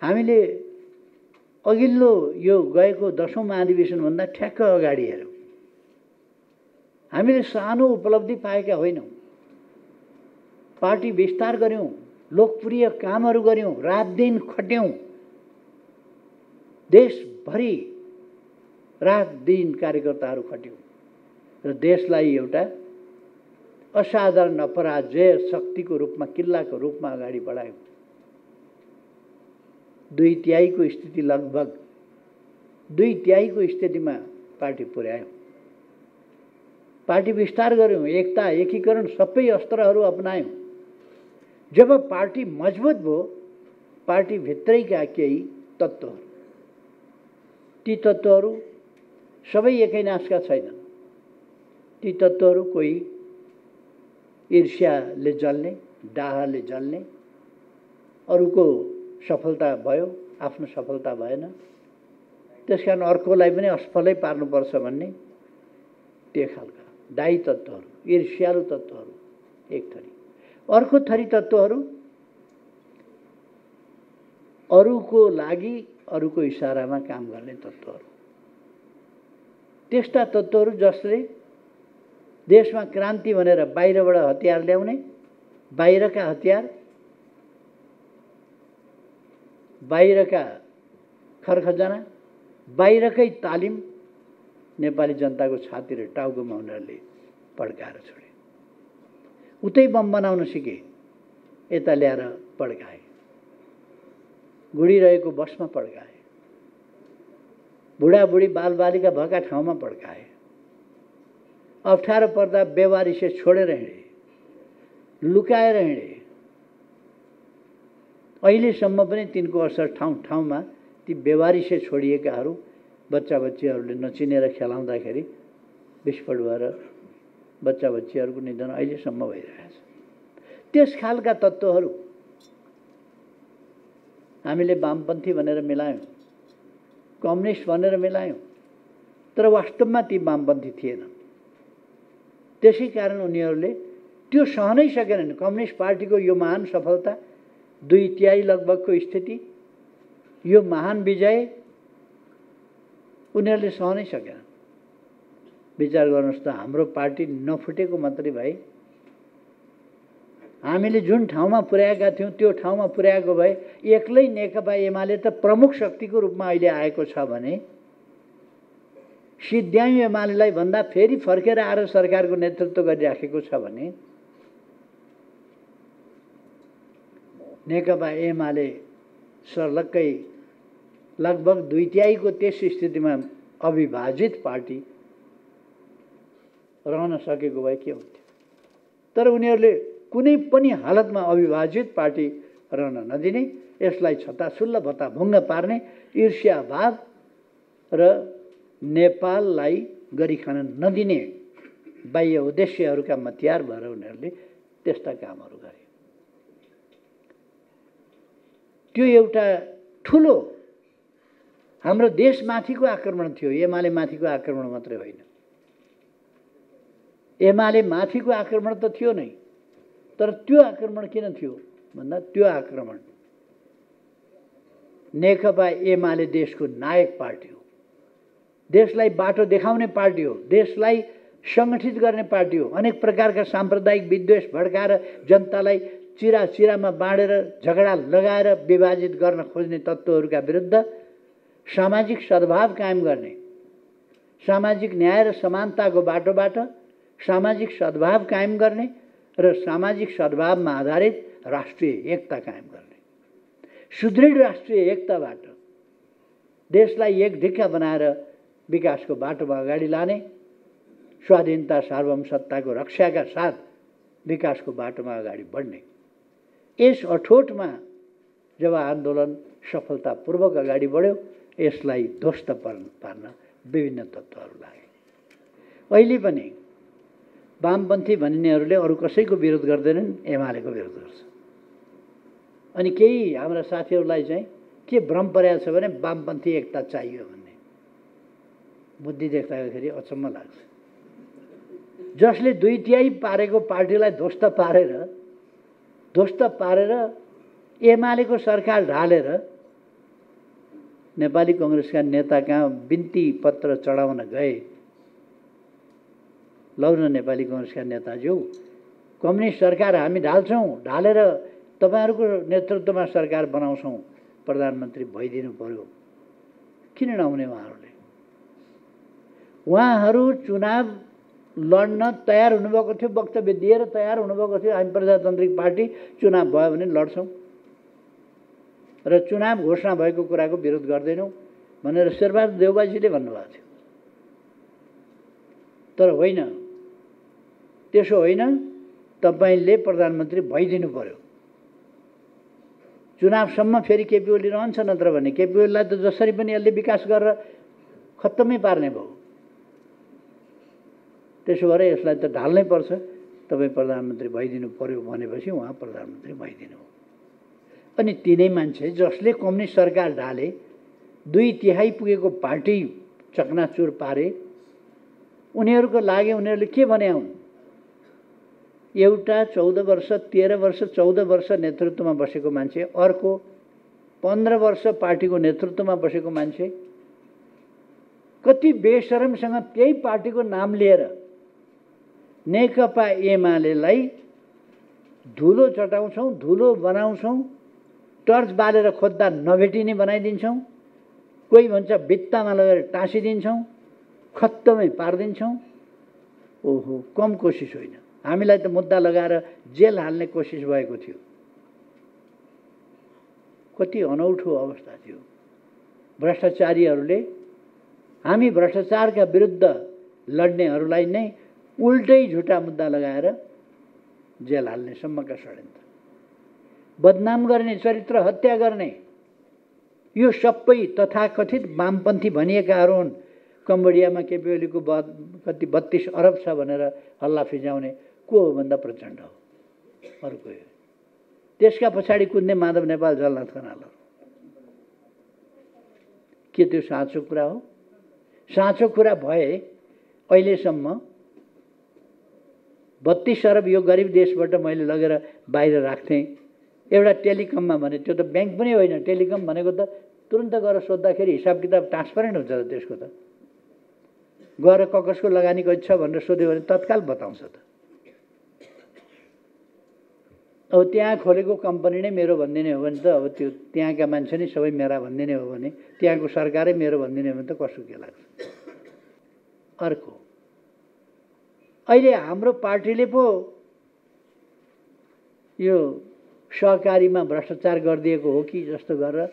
हामीले अघिल्लो यो गएको 10औं महाधिवेशनभन्दा ठ्याक्क अगाडि हेरौँ, हामीले सानो उपलब्धि पाएका होइनौँ। पार्टी विस्तार गर्यौँ, लोकप्रिय कामहरू गर्यौँ, रात दिन खट्यौँ, देशभरि रात दिन कार्यकर्ताहरू खट्यौँ र देशलाई एउटा असाधारण अपराजय शक्तिको रूपमा, किल्लाको रूपमा अगाडि बढायौँ। 2/3 स्थिति, लगभग 2/3 स्थितिमा पार्टी पुर्यायौँ। पार्टी विस्तार गर्यौँ, एकता, एकीकरण, सबै अस्त्रहरू अपनायौँ। जब पार्टी मजबुत भयो, पार्टी भित्रैका केही तत्त्वहरू, ती तत्त्वहरू सबै एकै नासका छैनन्। ती तत्त्वहरू कोही ईर्ष्याले जल्ने, डाहले जल्ने, अरूको सफलता भयो, आफ्नो सफलता भएन, त्यसकारण अर्कोलाई पनि असफलै पार्नुपर्छ भन्ने त्यो खालका दायी तत्त्वहरू, ईर्ष्यालु तत्त्वहरू एक थरी। अर्को थरी तत्त्वहरू अरूको लागि, अरूको इसारामा काम गर्ने तत्त्वहरू। त्यस्ता तत्त्वहरू जसले देशमा क्रान्ति भनेर बाहिरबाट हतियार ल्याउने, बाहिरका हतियार, बाहिरका खरखजाना, बाहिरकै तालिम नेपाली जनताको छाती र टाउकोमा उनीहरूले पड्काएर छोडे। उतै बम बनाउन सिके, यता ल्याएर पड्काए, गुडिरहेको बसमा पड्काए, बुढाबुढी बालबालिका भएका ठाउँमा पड्काए, अप्ठ्यारो पर्दा बेवारिसे छोडेर हिँडे, लुकाएर हिँडे। अहिलेसम्म पनि तिनको असर ठाउँ ठाउँमा ती बेवारिसे छोडिएकाहरू, बच्चा बच्चीहरूले नचिनेर खेलाउँदाखेरि विस्फोट भएर बच्चा बच्चीहरूको निधन अहिलेसम्म भइरहेछ। त्यस खालका तत्त्वहरू हामीले वामपन्थी भनेर मिलायौँ, कम्युनिस्ट भनेर मिलायौँ, तर वास्तवमा ती वामपन्थी थिएनन्। त्यसै कारण उनीहरूले त्यो सहनै सकेनन्। कम्युनिस्ट पार्टीको यो महान सफलता, 2/3 लगभगको स्थिति, यो महान विजय उनीहरूले सहनै सकेनन्। विचार गर्नुहोस् त, हाम्रो पार्टी नफुटेको मात्रै भए, हामीले जुन ठाउँमा पुर्याएका थियौँ त्यो ठाउँमा पुर्याएको भए एक्लै नेकपा एमाले त प्रमुख शक्तिको रूपमा अहिले आएको छ भने, सिद्ध्यायौँ एमालेलाई भन्दा फेरि फर्केर आएर सरकारको नेतृत्व गरिराखेको छ भने, नेकपा एमाले सर्लक्कै लगभग 2/3 त्यस स्थितिमा अविभाजित पार्टी रहन सकेको भए के हुन्थ्यो। तर उनीहरूले कुनै पनि हालतमा अविभाजित पार्टी रहन नदिने, यसलाई छताछुल्ल भत्ताभुङ्ग पार्ने ईर्ष्याभाव र नेपाललाई गरी खान नदिने बाह्य उद्देश्यहरूका मतियार भएर उनीहरूले त्यस्ता कामहरू गरे। त्यो एउटा ठुलो हाम्रो देशमाथिको आक्रमण थियो, एमाले माथिको आक्रमण मात्रै होइन। एमाले माथिको आक्रमण त थियो नै, तर त्यो आक्रमण किन थियो भन्दा त्यो आक्रमण नेकपा एमाले देशको नायक पार्टी हो, देशलाई बाटो देखाउने पार्टी हो, देशलाई सङ्गठित गर्ने पार्टी हो। अनेक प्रकारका साम्प्रदायिक विद्वेष भड्काएर जनतालाई चिरा चिरामा बाँडेर झगडा लगाएर विभाजित गर्न खोज्ने तत्त्वहरूका विरुद्ध सामाजिक सद्भाव कायम गर्ने, सामाजिक न्याय र समानताको बाटोबाट सामाजिक सद्भाव कायम गर्ने र सामाजिक सद्भावमा आधारित राष्ट्रिय एकता कायम गर्ने, सुदृढ राष्ट्रिय एकताबाट देशलाई एक ढिक्का बनाएर विकासको बाटोमा अगाडि लाने, स्वाधीनता सार्वभौमसत्ताको रक्षाका साथ विकासको बाटोमा अगाडि बढ्ने। यस अठोटमा जब आन्दोलन सफलतापूर्वक अगाडि बढ्यो, यसलाई ध्वस्त पार्न विभिन्न तत्त्वहरू लागे। अहिले पनि वामपन्थी भनिनेहरूले अरू कसैको विरोध गर्दैनन्, एमालेको विरोध गर्छ। अनि केही हाम्रा साथीहरूलाई चाहिँ के भ्रम परेको छ भने वामपन्थी एकता चाहियो भन्ने बुद्धि देख्दाखेरि अचम्म लाग्छ। जसले 2/3 पारेको पार्टीलाई ध्वस्त पारेर एमालेको सरकार ढालेर नेपाली कांग्रेसका नेता कहाँ बिन्ती पत्र चढाउन गए। लौ न नेपाली कांग्रेसका नेताज्यू, कम्युनिस्ट सरकार हामी ढाल्छौँ, ढालेर तपाईहरुको नेतृत्वमा सरकार बनाउँछौँ, प्रधानमन्त्री भइदिनु पर्यो। किन नहुने उहाँहरूले? उहाँहरू चुनाव लड्न तयार हुनुभएको थियो, वक्तव्य दिएर तयार हुनुभएको थियो। हामी प्रजातान्त्रिक पार्टी चुनाव भयो भने लड्छौँ र चुनाव घोषणा भएको कुराको विरोध गर्दैनौँ भनेर शेरबहादुर देउवाजीले भन्नुभएको थियो। तर होइन, त्यसो होइन, तपाईले प्रधानमन्त्री भइदिनु पर्यो। चुनावसम्म फेरि केपी ओली रहन्छ, नत्र भने केपी ओलीलाई त जसरी पनि यसले विकास गरेर खत्तमै पार्ने भयो। त्यसो भएर यसलाई त ढाल्नै पर्छ, तपाईँ प्रधानमन्त्री भइदिनु पर्यो भनेपछि उहाँ प्रधानमन्त्री भइदिनु हो। अनि तिनै मान्छे जसले कम्युनिस्ट सरकार ढाले, 2/3 पुगेको पार्टी चकनाचुर पारे, उनीहरूको लागि उनीहरूले के भने हुन्? एउटा 14 वर्ष 13 वर्ष 14 वर्ष नेतृत्वमा बसेको मान्छे, अर्को 15 वर्ष पार्टीको नेतृत्वमा बसेको मान्छे, कति बेशरमसँग त्यही पार्टीको नाम लिएर नेकपा एमालेलाई धुलो चटाउँछौँ, धुलो बनाउँछौँ, टर्च बालेर खोज्दा नभेटिने बनाइदिन्छौँ, कोही भन्छ भित्तामा लगेर टाँसिदिन्छौँ, खत्तमै पारिदिन्छौँ। ओहो, कम कोसिस होइन। हामीलाई त मुद्दा लगाएर जेल हाल्ने कोसिस भएको थियो। कति अनौठो अवस्था थियो। भ्रष्टाचारीहरूले हामी भ्रष्टाचारका विरुद्ध लड्नेहरूलाई नै उल्टै झुटा मुद्दा लगाएर जेल हाल्ने सम्मका षड्यन्त्र, बदनाम गर्ने, चरित्र हत्या गर्ने, यो सबै तथाकथित वामपन्थी भनिएकाहरू हुन्। कम्बोडियामा केपी ओलीको कति 32 अरब छ भनेर हल्ला फिजाउने को हो भन्दा प्रचण्ड हो, अरू कोही हो? त्यसका पछाडि कुद्ने माधव नेपाल, जलनाथ खनाल। के त्यो साँचो कुरा हो? साँचो कुरा भए अहिलेसम्म 32 अरब यो गरिब देशबाट मैले लगेर बाहिर राख्थेँ। एउटा टेलिकममा भने, त्यो त ब्याङ्क पनि होइन, टेलिकम भनेको त तुरन्त गएर सोद्धाखेरि हिसाब किताब ट्रान्सपरेन्ट हुन्छ त त्यसको त। गएर ककसको लगानीको इच्छा भनेर सोध्यो भने तत्काल बताउँछ त। अब त्यहाँ खोलेको कम्पनी नै मेरो भनिदिने हो भने त, अब त्यो त्यहाँका मान्छे नै सबै मेरा भनिदिने हो भने, त्यहाँको सरकारै मेरो भनिदिने हो भने त कसो के लाग्छ? अर्को, अहिले हाम्रो पार्टीले पो यो सहकारीमा भ्रष्टाचार गरिदिएको हो कि जस्तो गरेर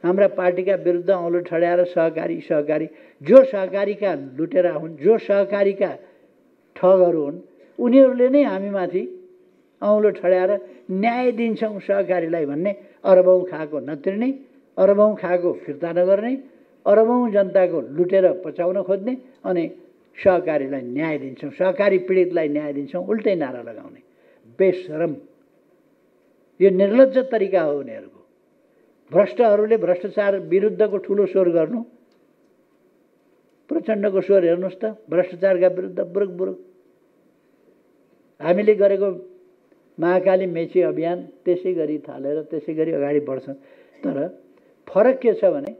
हाम्रा पार्टीका विरुद्ध औँलो ठड्याएर सहकारी जो सहकारीका लुटेरा हुन्, जो सहकारीका ठगहरू हुन्, उनीहरूले नै हामीमाथि औँलो ठड्याएर न्याय दिन्छौँ सहकारीलाई भन्ने, अरबौँ खाएको नतिर्ने, अरबौँ खाएको फिर्ता नगर्ने, अरबौँ जनताको लुटेर पचाउन खोज्ने, अनि सहकारीलाई न्याय दिन्छौँ, सहकारी पीडितलाई न्याय दिन्छौँ, उल्टै नारा लगाउने। बेशरम, यो निर्लज्ज तरिका हो उनीहरूको। भ्रष्टहरूले भ्रष्टाचार विरुद्धको ठुलो स्वर गर्नु। प्रचण्डको स्वर हेर्नुहोस् त, भ्रष्टाचारका विरुद्ध बुरुक बुरुक। हामीले गरेको महाकाली मेची अभियान त्यसै गरी थालेर त्यसै गरी अगाडि बढ्छ। तर फरक के छ भने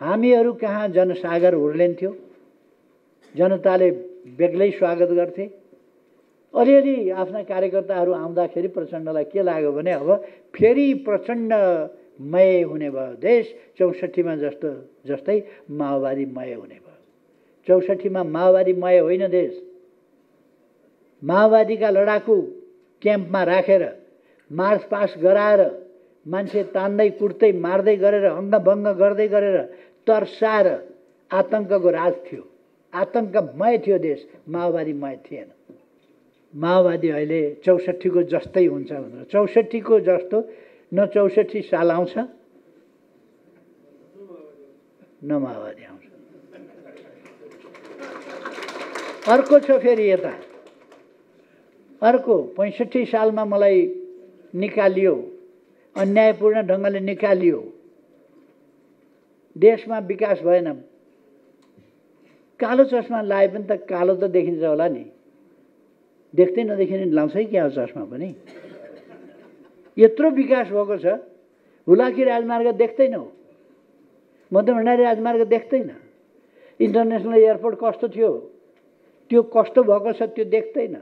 हामीहरू कहाँ जनसागर उर्लिन्थ्यो, जनताले बेग्लै स्वागत गर्थे। अलिअलि आफ्ना कार्यकर्ताहरू आउँदाखेरि प्रचण्डलाई के लाग्यो भने अब फेरि प्रचण्डमय हुने भयो देश, 64मा जस्तै माओवादीमय हुने भयो। 64मा माओवादीमय होइन देश। माओवादीका लडाकु क्याम्पमा राखेर मार्च पास गराएर मान्छे तान्दै कुट्दै मार्दै गरेर अङ्गभङ्ग गर्दै गरेर तर्साएर आतङ्कको राज थियो। आतङ्कमय थियो देश, माओवादीमय थिएन। माओवादी अहिले 64को जस्तै हुन्छ भनेर, 64को जस्तो न 64 साल आउँछ न माओवादी आउँछ। अर्को छ फेरि यता, अर्को 65 सालमा मलाई निकालियो, अन्यायपूर्ण ढङ्गले निकालियो, देशमा विकास भएन। कालो चस्मा लाए पनि त कालो त देखिन्छ होला नि, देख्दै नदेखिने लाउँछ है क्या चस्मा पनि। यत्रो विकास भएको छ, हुलाकी राजमार्ग देख्दैनौ, मध्य भण्डारी राजमार्ग देख्दैन। इन्टरनेसनल एयरपोर्ट कस्तो थियो त्यो कस्तो भएको छ त्यो देख्दैन।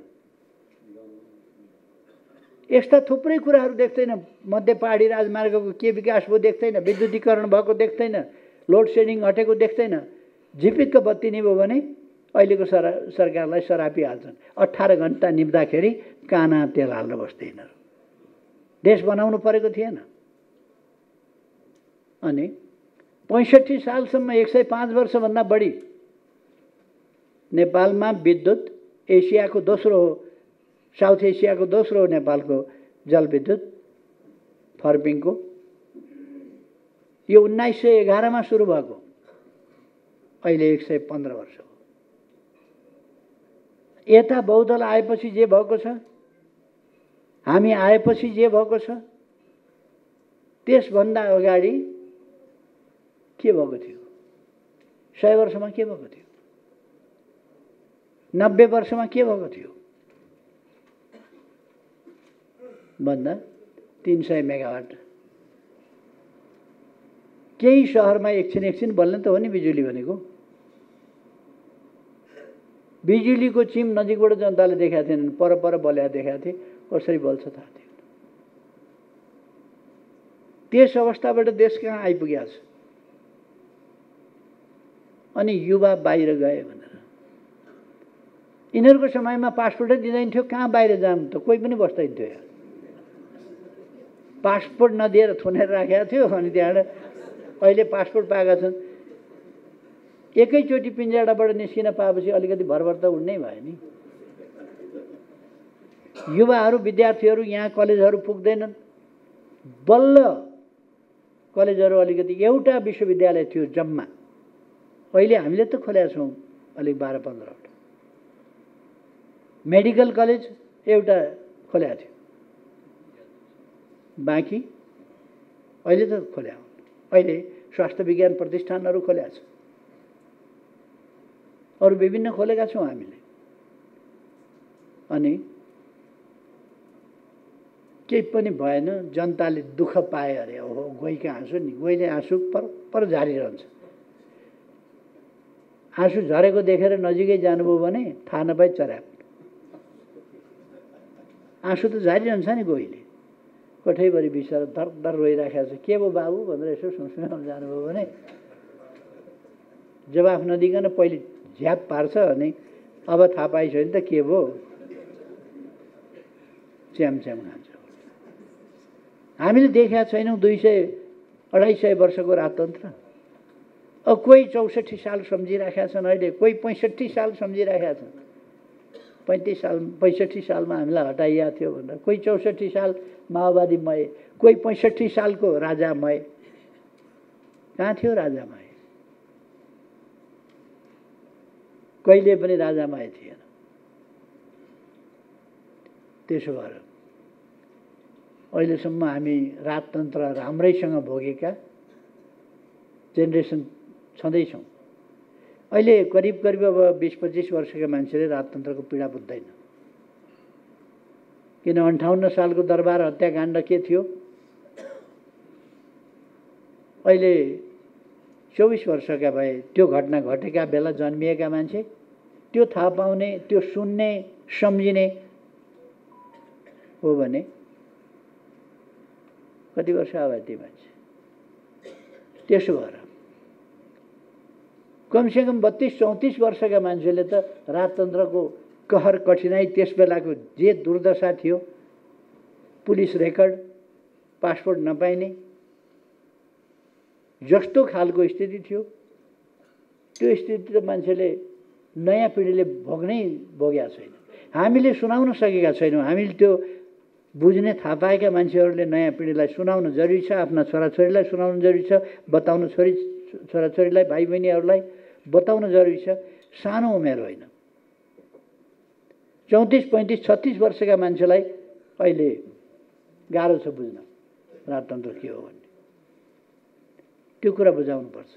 यस्ता थुप्रै कुराहरू देख्दैन। मध्य पहाडी राजमार्गको के विकास भयो देख्दैन, विद्युतीकरण भएको देख्दैन, लोड सेडिङ हटेको देख्दैन। झिपिक्क बत्ती निभ्यो भने अहिलेको सरकारलाई सरापी हाल्छन्। 18 घण्टा निप्दाखेरि काना तेल हाल्न बस्थे यिनीहरू। देश बनाउनु परेको थिएन। अनि 65 सालसम्म 105 वर्षभन्दा बढी नेपालमा विद्युत एसियाको दोस्रो हो, साउथ एसियाको दोस्रो हो नेपालको जलविद्युत फर्पिङको। यो 1911 मा सुरु भएको, अहिले 115 वर्ष हो। यता बहुदल आएपछि जे भएको छ, हामी आएपछि जे भएको छ, त्यसभन्दा अगाडि के भएको थियो? 100 वर्षमा के भएको थियो? 90 वर्षमा के भएको थियो? भन्दा 300 मेगावाट। केही सहरमा एकछिन बल्ने त हो नि बिजुली भनेको। बिजुलीको चिम नजिकबाट जनताले देखाएको थिएनन्, पर बल्या देखाएको थिए, कसरी बल्छ थाहा थिएन। त्यस अवस्थाबाट देश कहाँ आइपुगेको छ? अनि युवा बाहिर गए भनेर यिनीहरूको समयमा पासपोर्टै दिँदैन थियो। कहाँ बाहिर जानु त? कोही पनि बस्दैन थियो। पासपोर्ट नदिएर थुनेर राखेको थियो। अनि त्यहाँबाट अहिले पासपोर्ट पाएका छन्। एकैचोटि पिंजडाबाट निस्किन पाएपछि अलिकति भरभर त उड्नै भयो नि। युवाहरू विद्यार्थीहरू यहाँ कलेजहरू पुग्दैनन्। बल्ल कलेजहरू अलिकति एउटा विश्वविद्यालय थियो जम्मा। अहिले हामीले त खोलेका छौँ अलिक 12-15 वटा। मेडिकल कलेज एउटा खोलेको थियो, बाँकी अहिले त खोल्या हो। अहिले स्वास्थ्य विज्ञान प्रतिष्ठानहरू खोलेका छ, अरू विभिन्न खोलेका छौँ हामीले। अनि केही पनि भएन, जनताले दुःख पाए अरे। ओहो, गोहीको आँसु नि, गोहीले आँसु पर झारिरहन्छ। आँसु झरेको देखेर नजिकै जानुभयो भने थाहा नपाई चर्याप। आँसु त झारिरहन्छ नि गोहीले। कोठैभरि बिचरा दर रोइराखेको छ। के भयो बाबु भनेर यसो सुनसुनाउन जानुभयो भने जवाफ नदिकन पहिले झ्याप पार्छ। अनि अब थाहा पाइछ भने त के भयो, च्यामच्याम खान्छ। हामीले देखेका छैनौँ 200-250 वर्षको राजतन्त्र। अब कोही 64 साल सम्झिराखेका छन्, अहिले कोही 65 साल सम्झिराखेका छन्। 65 सालमा हामीलाई हटाइएको थियो भनेर, कोही 64 साल माओवादीमय, कोही 65 सालको राजामय। कहाँ थियो राजामय? कहिले पनि राजामय थिएन। त्यसो भएर अहिलेसम्म हामी राजतन्त्र राम्रैसँग भोगेका जेनेरेसन छँदैछौँ। अहिले करिब अब 20-25 वर्षका मान्छेले राजतन्त्रको पीडा बुझ्दैन। किन 58 सालको दरबार हत्याकाण्ड के थियो? अहिले 24 वर्षका भए त्यो घटना घटेका बेला जन्मिएका मान्छे त्यो थाहा पाउने, त्यो सुन्ने, सम्झिने हो भने कति वर्ष भयो ती मान्छे? त्यसो भएर कमसेकम 32-34 वर्षका मान्छेले त राजतन्त्रको कहर कठिनाई, त्यस बेलाको जे दुर्दशा थियो, पुलिस रेकर्ड, पासपोर्ट नपाइने जस्तो खालको स्थिति थियो, त्यो स्थिति त मान्छेले, नयाँ पिँढीले भोगेका छैन। हामीले सुनाउन सकेका छैनौँ। हामीले त्यो बुझ्ने थाहा पाएका मान्छेहरूले नयाँ पिँढीलाई सुनाउन जरुरी छ। आफ्ना छोराछोरीलाई सुनाउन जरुरी छ, बताउन छोराछोरीलाई, भाइ बहिनीहरूलाई बताउन जरुरी छ। सानो उमेर होइन। 34, 35, 36 वर्षका मान्छेलाई अहिले गाह्रो छ बुझ्न राजतन्त्र के हो भन्ने। त्यो कुरा बुझाउनुपर्छ।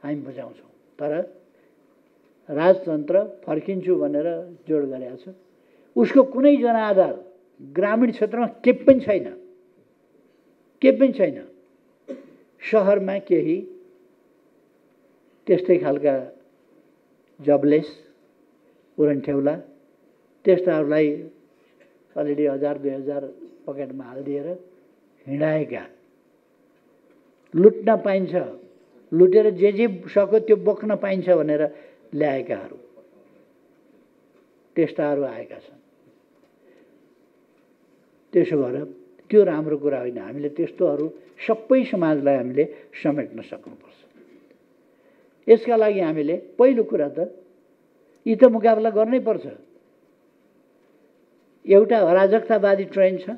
हामी बुझाउँछौँ। तर राजतन्त्र फर्किन्छु भनेर जोड गरेको छ। उसको कुनै जनआधार ग्रामीण क्षेत्रमा के पनि छैन, के पनि छैन। सहरमा केही त्यस्तै खालका जबलेस उरन्ठेउला त्यस्ताहरूलाई अलिअलि 1000-2000 पकेटमा हालिदिएर हिँडाएका, लुट्न पाइन्छ, लुटेर जे सक्यो त्यो बोक्न पाइन्छ भनेर ल्याएकाहरू त्यस्ताहरू आएका छन्। त्यसो भएर त्यो राम्रो कुरा होइन। हामीले त्यस्तोहरू सबै समाजलाई हामीले समेट्न सक्नुपर्छ। यसका लागि हामीले पहिलो कुरा त यी त मुकाबला गर्नै पर्छ। एउटा अराजकतावादी ट्रेन्ड छ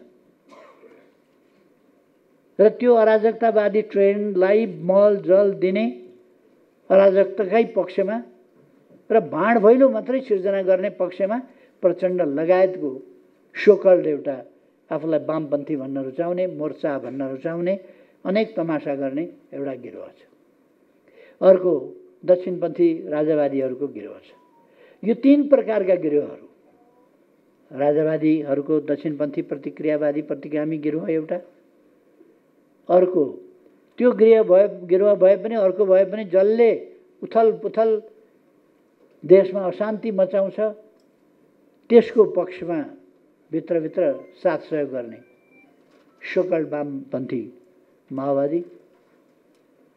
र त्यो अराजकतावादी ट्रेन्डलाई मल जल दिने अराजकताकै पक्षमा र भाँड भैलो मात्रै सिर्जना गर्ने पक्षमा प्रचण्ड लगायतको सोकल्ड एउटा आफूलाई वामपन्थी भन्न रुचाउने, मोर्चा भन्न रुचाउने, अनेक तमासा गर्ने एउटा गिरोह छ। अर्को दक्षिणपन्थी राजावादीहरूको गिरोह छ। यो तीन प्रकारका गिरोहहरू, राजावादीहरूको दक्षिणपन्थी प्रतिक्रियावादी प्रतिगामी गिरोह एउटा, अर्को त्यो गिरोह भए पनि अर्को भए पनि जसले उथल पुथल देशमा अशान्ति मचाउँछ त्यसको पक्षमा भित्रभित्र साथ सहयोग गर्ने सोकल्ड वामपन्थी माओवादी,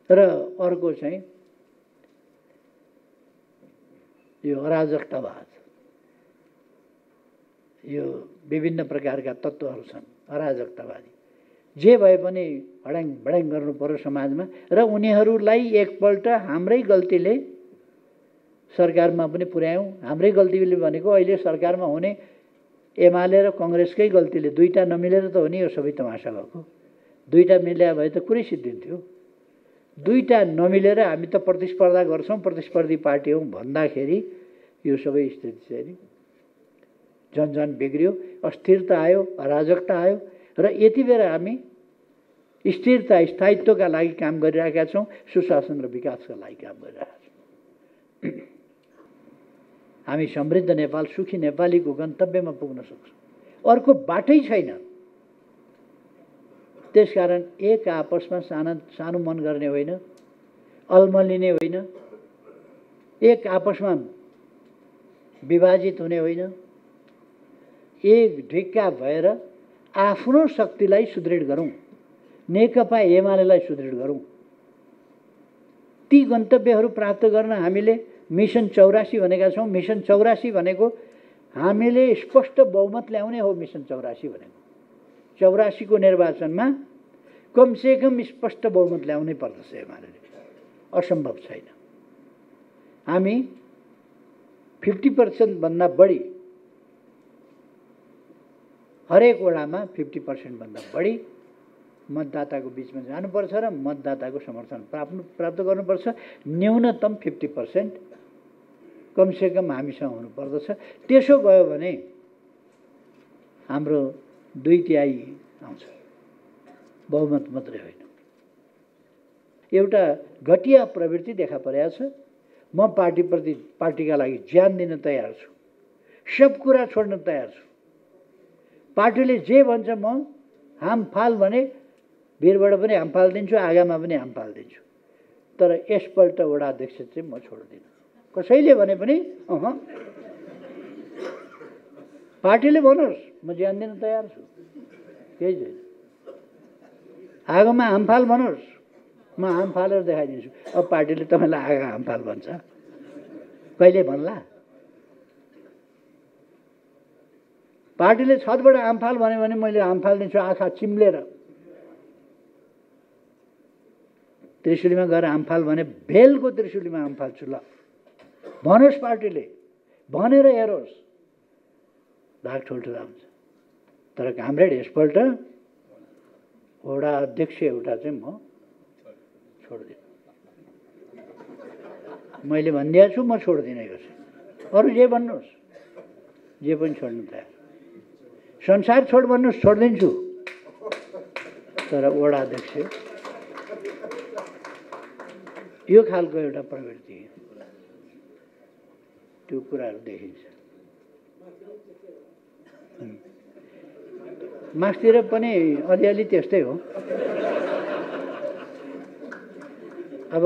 र अर्को चाहिँ यो अराजकतावाद। यो विभिन्न प्रकारका तत्त्वहरू छन् अराजकतावादी। जे भए पनि हड्याङ भड्याङ गर्नु पर्यो समाजमा, र उनीहरूलाई एकपल्ट हाम्रै गल्तीले सरकारमा पनि पुर्यायौँ। हाम्रै गल्तीले भनेको अहिले सरकारमा हुने एमाले र कङ्ग्रेसकै गल्तीले, दुईटा नमिलेर त हो नि यो सबै तमासा भएको। दुईटा मिल्या भए त कुरै सिद्धिन्थ्यो। दुईटा नमिलेर हामी त प्रतिस्पर्धा गर्छौँ, प्रतिस्पर्धी पार्टी हौँ भन्दाखेरि यो सबै स्थिति चाहिँ नि झन् बिग्रियो, अस्थिरता आयो, अराजकता आयो। र यति बेला हामी स्थिरता स्थायित्वका लागि काम गरिरहेका छौँ, सुशासन र विकासका लागि काम गरिरहेका छौँ। हामी समृद्ध नेपाल, सुखी नेपालीको गन्तव्यमा पुग्न सक्छौँ। अर्को बाटै छैन। त्यसकारण एक आपसमा सानो मन गर्ने होइन, अल्मलिने होइन, एक आपसमा विभाजित हुने होइन, एक ढिक्का भएर आफ्नो शक्तिलाई सुदृढ गरौँ, नेकपा एमालेलाई सुदृढ गरौँ। ती गन्तव्यहरू प्राप्त गर्न हामीले मिसन 84 भनेका छौँ। मिसन 84 भनेको हामीले स्पष्ट बहुमत ल्याउने हो। मिसन 84 भनेको 84 को निर्वाचनमा कमसेकम स्पष्ट बहुमत ल्याउनै पर्दछ एमालेले, असम्भव छैन। हामी 50% भन्दा बढी, हरेक वडामा 50% भन्दा बढी मतदाताको बिचमा जानुपर्छ र मतदाताको समर्थन प्राप्त गर्नुपर्छ। न्यूनतम 50% कमसेकम हामीसँग हुनुपर्दछ। त्यसो भयो भने हाम्रो 2/3 आउँछ, बहुमत मात्रै होइन। एउटा घटिया प्रवृत्ति देखा परेको छ। म पार्टीका लागि ज्यान दिन तयार छु, सब कुरा छोड्न तयार छु। पार्टीले जे भन्छ म हामफाल भने भिरबाट पनि हामफाल दिन्छु, आगामा पनि हामफाल दिन्छु। तर यसपल्ट वडा अध्यक्ष चाहिँ म छोड्दिनँ। कसैले भने पनि पार्टीले भनोस्, म ज्यान दिन तयार छु, केही छैन। आगोमा हामफाल भनोस्, म हामफालेर देखाइदिन्छु। अब पार्टीले तपाईँलाई आगा हामफाल भन्छ, कहिले भन्ला? पार्टीले छतबाट हामफाल भन्यो भने मैले हामफाल दिन्छु आँखा चिम्लेर। त्रिशुलीमा गएर हामफाल भने भेलको त्रिशुलीमा हामफाल छु। ल भनोस्, पार्टीले भनेर हेरोस्, भाग ठुल्ठुला हुन्छ। तर कामरेड यसपल्ट वडा अध्यक्ष एउटा चाहिँ म छोड्दिनँ। मैले भनिदिएको छु, म छोड्दिनँ। कसै अरू जे भन्नुहोस्, जे पनि छोड्नु तयार। संसार छोड भन्नुहोस्, छोडिदिन्छु। तर वडा अध्यक्ष यो खालको एउटा प्रवृत्ति, त्यो कुराहरू देखिन्छ। मास्तिर पनि अलिअलि त्यस्तै हो। अब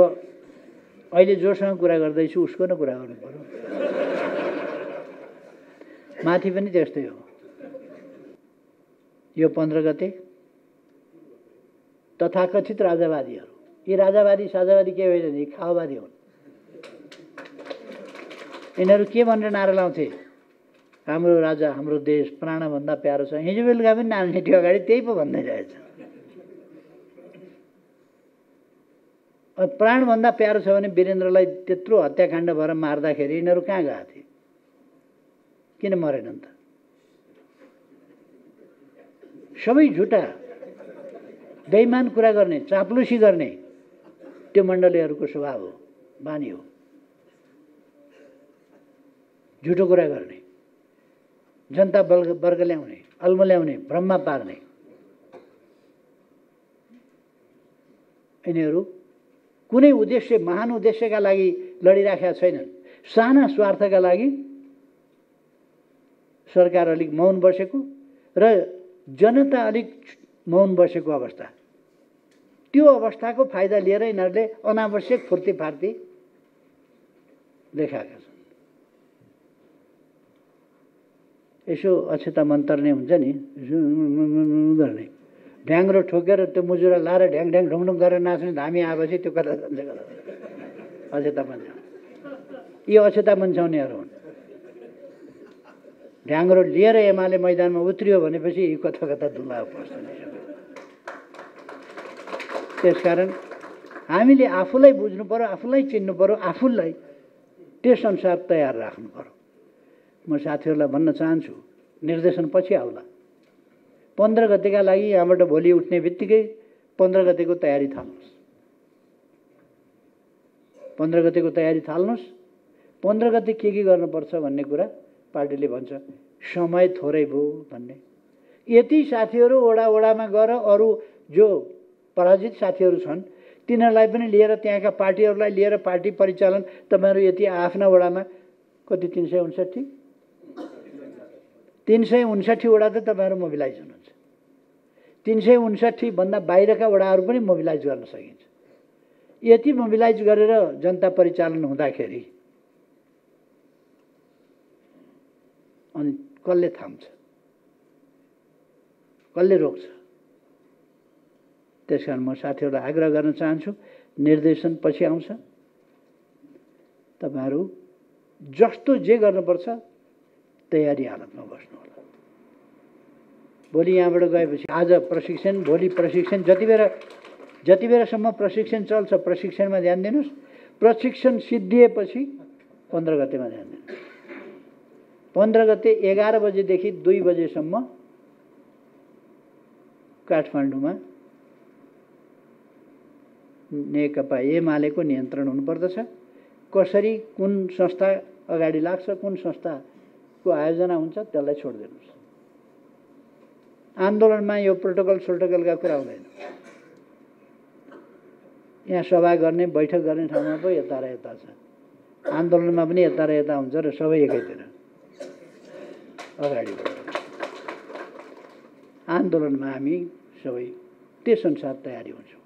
अहिले जोसँग कुरा गर्दैछु उसको नै कुरा गर्नु पर्यो। माथि पनि त्यस्तै हो। यो 15 गते तथाकथित राजावादीहरू, यी राजावादी साजावादी के होइन नि, खाओवादी हुन्। यिनीहरू के भनेर नारा लाउँथे? हाम्रो राजा, हाम्रो देश प्राणभन्दा प्यारो छ। हिजो बेलुका पनि नानीटी अगाडि त्यही पो भन्दै रहेछ। प्राणभन्दा प्यारो छ भने वीरेन्द्रलाई त्यत्रो हत्याकाण्ड भएर मार्दाखेरि यिनीहरू कहाँ गएको थिए? किन मरेनन् त? सबै झुटा बेइमान कुरा गर्ने, चाप्लुसी गर्ने त्यो मण्डलीहरूको स्वभाव हो, बानी हो। झुटो कुरा गर्ने, जनता वर्ग ल्याउने, अल्मल्याउने, भ्रममा पार्ने। यिनीहरू कुनै उद्देश्य, महान उद्देश्यका लागि लडिराखेका छैनन्। साना स्वार्थका लागि सरकार अलिक मौन बसेको र जनता अलिक मौन बसेको अवस्था, त्यो अवस्थाको फाइदा लिएर यिनीहरूले अनावश्यक फुर्तीफार्ती देखाएका छन्। यसो अक्षता मन्तर्ने हुन्छ नि, गर्ने ढ्याङ्ग्रो ठोकेर त्यो मुजुरा लाएर ढ्याङ ढ्याङ ढुङढुङ गरेर नाच्ने धामी आएपछि त्यो कता जान्छ कता अक्षता मन्छाउने। यो अक्षता मन्छाउनेहरू हुन्। ढ्याङ्ग्रो लिएर एमाले मैदानमा उत्रियो भनेपछि यी कता कता दुला पर्छन्। त्यसकारण हामीले आफूलाई बुझ्नु पर्यो, आफूलाई चिन्नु पर्यो, आफूलाई त्यस अनुसार तयार राख्नु पर्यो। म साथीहरूलाई भन्न चाहन्छु, निर्देशन पछि आउला। 15 गतेका लागि यहाँबाट भोलि उठ्ने बित्तिकै 15 गतेको तयारी थाल्नुहोस्। 15 गतेको तयारी थाल्नुहोस्। 15 गते के गर्नुपर्छ भन्ने कुरा पार्टीले भन्छ। समय थोरै भयो भन्ने, यति साथीहरू वडा वडामा गएर अरू जो पराजित साथीहरू छन् तिनीहरूलाई पनि लिएर, त्यहाँका पार्टीहरूलाई लिएर पार्टी परिचालन तपाईँहरू यति आफ्ना वडामा कति 359 वडा त तपाईँहरू मोबिलाइज हुनुहुन्छ। 359 भन्दा बाहिरका वडाहरू पनि मोबिलाइज गर्न सकिन्छ। यति मोबिलाइज गरेर जनता परिचालन हुँदाखेरि अनि कसले थाम्छ, कसले रोक्छ? त्यसकारण म साथीहरूलाई आग्रह गर्न चाहन्छु, निर्देशन पछि आउँछ। तपाईँहरू जस्तो जे गर्नुपर्छ तयारी हालतमा बस्नु होला। भोलि यहाँबाट गएपछि आज प्रशिक्षण, भोलि प्रशिक्षण, जति बेलासम्म प्रशिक्षण चल्छ प्रशिक्षणमा ध्यान दिनुहोस्। प्रशिक्षण सिद्धिएपछि 15 गतेमा ध्यान दिनुहोस्। 15 गते 11 बजेदेखि 2 बजेसम्म काठमाडौँमा नेकपा एमालेको नियन्त्रण हुनुपर्दछ। कसरी कुन संस्था अगाडि लाग्छ, कुन संस्थाको आयोजना हुन्छ त्यसलाई छोडिदिनुहोस्। आन्दोलनमा यो प्रोटोकल सोटोकलका कुरा हुँदैन। यहाँ सभा गर्ने, बैठक गर्ने ठाउँमा पो यता र यता छ। आन्दोलनमा पनि यता र यता हुन्छ र सबै एकैतिर अगाडि बढ्छ। आन्दोलनमा हामी सबै त्यसअनुसार तयारी हुन्छौँ।